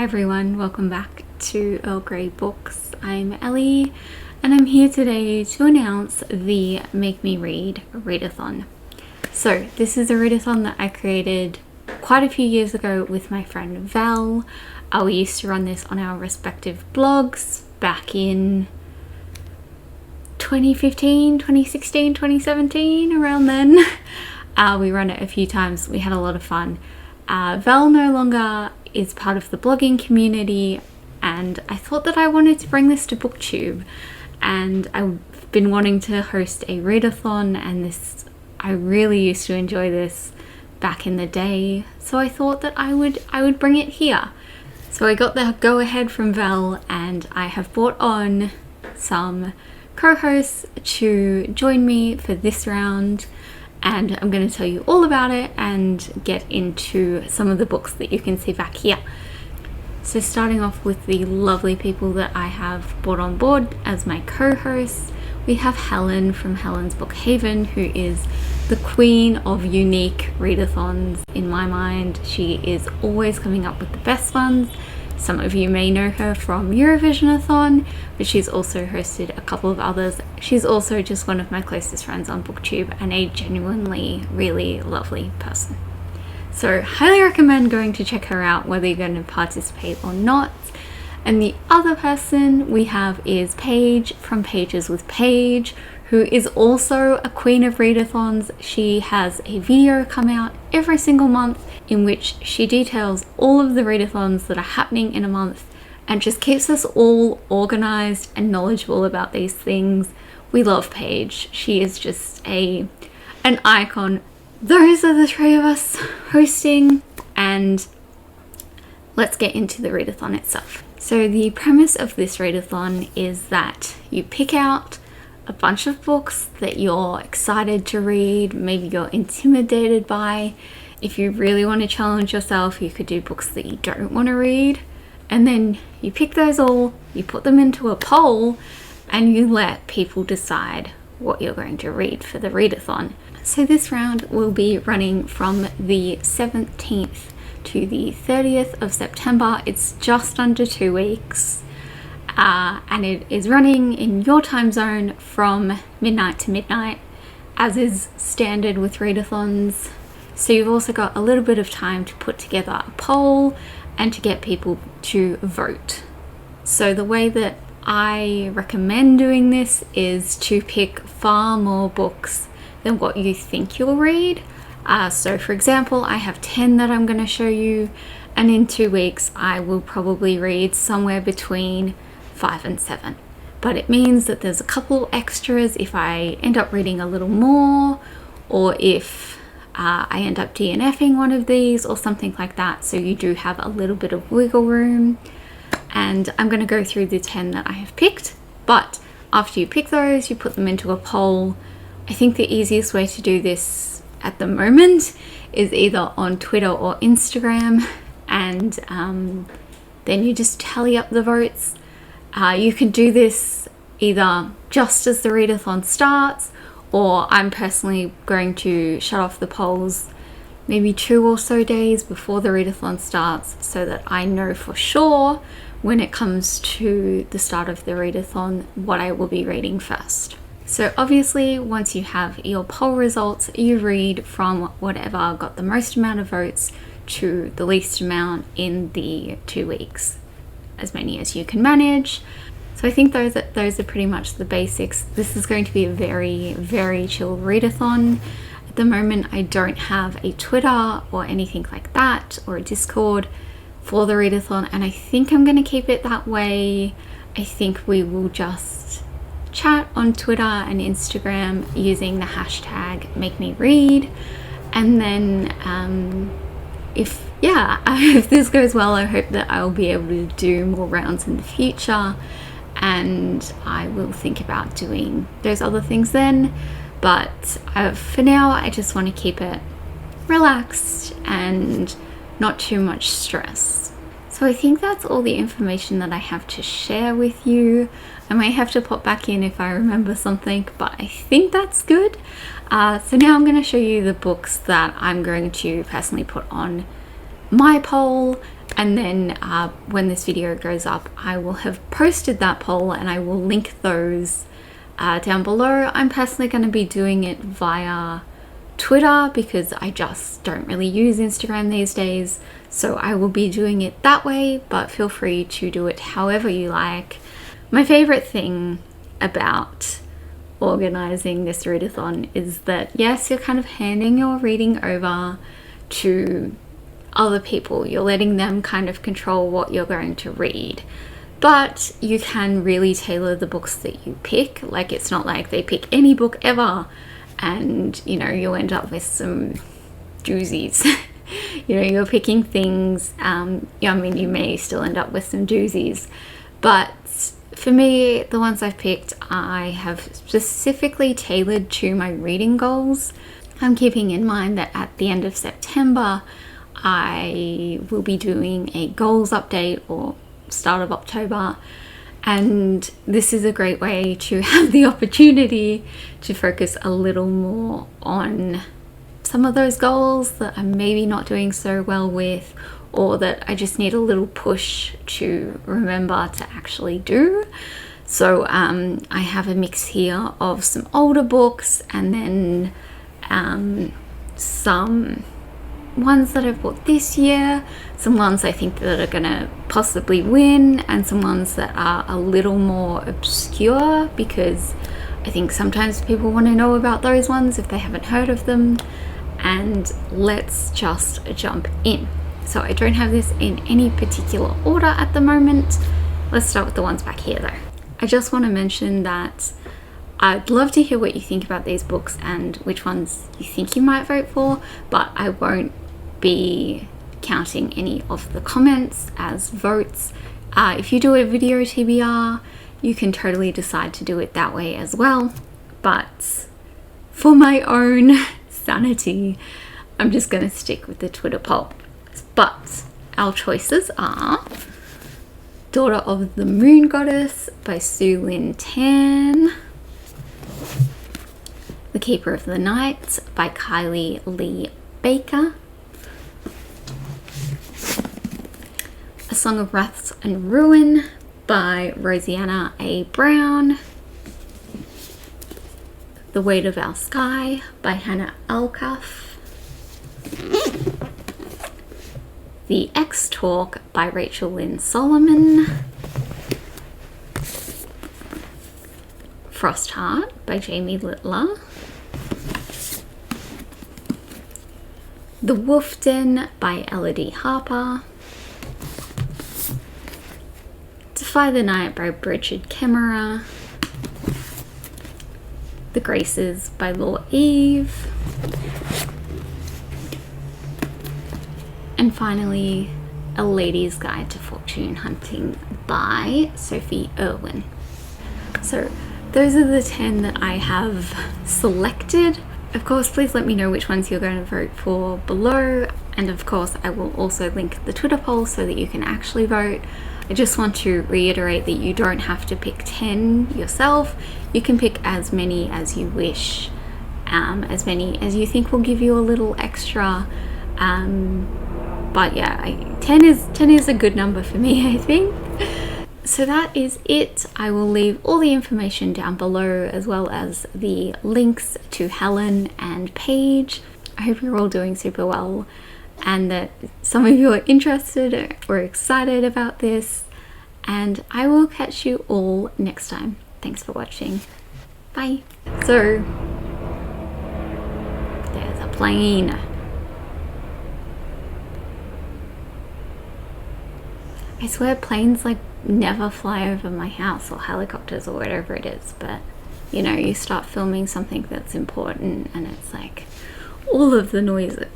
Hi everyone, welcome back to Earl Grey Books. I'm Ellie and I'm here today to announce the Make Me Read Readathon. So this is a readathon that I created quite a few years ago with my friend Val. We used to run this on our respective blogs back in 2015, 2016, 2017, around then. We ran it a few times, we had a lot of fun. Val no longer is part of the blogging community, and I thought that I wanted to bring this to BookTube, and I've been wanting to host a readathon, and I really used to enjoy this back in the day, so I thought that I would bring it here. So I got the go-ahead from Val, and I have brought on some co-hosts to join me for this round, and I'm going to tell you all about it and get into some of the books that you can see back here. So starting off with the lovely people that I have brought on board as my co-hosts, we have Helen from Helen's Book Haven, who is the queen of unique readathons in my mind. She is always coming up with the best ones. Some of you may know her from Eurovisionathon, but she's also hosted a couple of others. She's also just one of my closest friends on BookTube and a genuinely really lovely person. So highly recommend going to check her out whether you're going to participate or not. And the other person we have is Paige from Pages with Paige, who is also a queen of readathons. She has a video come out every single month in which she details all of the readathons that are happening in a month and just keeps us all organized and knowledgeable about these things. We love Paige. She is just an icon. Those are the three of us hosting, and let's get into the readathon itself. So the premise of this readathon is that you pick out a bunch of books that you're excited to read, maybe you're intimidated by. If you really want to challenge yourself, you could do books that you don't want to read, and then you pick those all, you put them into a poll, and you let people decide what you're going to read for the readathon. So this round will be running from the 17th to the 30th of September. It's just under 2 weeks. And it is running in your time zone from midnight to midnight, as is standard with readathons. So you've also got a little bit of time to put together a poll and to get people to vote. So the way that I recommend doing this is to pick far more books than what you think you'll read. So for example, I have 10 that I'm going to show you, and in 2 weeks I will probably read somewhere between 5 and 7. But it means that there's a couple extras if I end up reading a little more, or if I end up DNFing one of these or something like that. So you do have a little bit of wiggle room. And I'm going to go through the 10 that I have picked, but after you pick those, you put them into a poll. I think the easiest way to do this at the moment is either on Twitter or Instagram, and then you just tally up the votes. You can do this either just as the readathon starts, or I'm personally going to shut off the polls maybe 2 or so days before the readathon starts, so that I know for sure when it comes to the start of the readathon what I will be reading first. So obviously once you have your poll results, you read from whatever got the most amount of votes to the least amount in the 2 weeks, as many as you can manage. So I think those are pretty much the basics. This is going to be a very, very chill readathon. At the moment I don't have a Twitter or anything like that, or a Discord for the readathon, and I think I'm going to keep it that way. I think we will just chat on Twitter and Instagram using the hashtag #MakeMeRead, and then if this goes well, I hope that I'll be able to do more rounds in the future, and I will think about doing those other things then. But for now, I just want to keep it relaxed and not too much stress. So I think that's all the information that I have to share with you. I might have to pop back in if I remember something, but I think that's good. So now I'm going to show you the books that I'm going to personally put on my poll, And then when this video goes up, I will have posted that poll and I will link those down below. I'm personally going to be doing it via Twitter because I just don't really use Instagram these days. So I will be doing it that way, but feel free to do it however you like. My favorite thing about organizing this readathon is that yes, you're kind of handing your reading over to other people. You're letting them kind of control what you're going to read, but you can really tailor the books that you pick. Like, it's not like they pick any book ever and, you know, you end up with some doozies. You know, you're picking things, yeah, I mean, you may still end up with some doozies, but for me, the ones I've picked, I have specifically tailored to my reading goals. I'm keeping in mind that at the end of September, I will be doing a goals update, or start of October, and this is a great way to have the opportunity to focus a little more on some of those goals that I'm maybe not doing so well with, or that I just need a little push to remember to actually do. So I have a mix here of some older books and then some ones that I've bought this year, some ones I think that are gonna possibly win, and some ones that are a little more obscure because I think sometimes people want to know about those ones if they haven't heard of them. And let's just jump in. So I don't have this in any particular order at the moment. Let's start with the ones back here though. I just want to mention that I'd love to hear what you think about these books and which ones you think you might vote for, but I won't be counting any of the comments as votes. If you do a video TBR, you can totally decide to do it that way as well. But for my own sanity, I'm just going to stick with the Twitter poll. But our choices are Daughter of the Moon Goddess by Sue Lynn Tan, The Keeper of the Night by Kylie Lee Baker, A Song of Wrath and Ruin by Rosianna A. Brown, The Weight of Our Sky by Hannah Alcuff, The X Talk by Rachel Lynn Solomon, Frostheart by Jamie Littler, The Wolf Den by Elodie Harper, Defy the Night by Bridget Kemmerer, The Graces by Law Eve, and finally A Lady's Guide to Fortune Hunting by Sophie Irwin. So those are the 10 that I have selected. Of course, please let me know which ones you're going to vote for below, and of course I will also link the Twitter poll so that you can actually vote. I just want to reiterate that you don't have to pick 10 yourself. You can pick as many as you wish, as many as you think will give you a little extra. But yeah, 10 is a good number for me, I think. So that is it. I will leave all the information down below, as well as the links to Helen and Paige. I hope you're all doing super well and that some of you are interested or excited about this, and I will catch you all next time. Thanks for watching. Bye. So there's a plane. I swear planes like never fly over my house, or helicopters or whatever it is, but you know, you start filming something that's important and it's like all of the noises.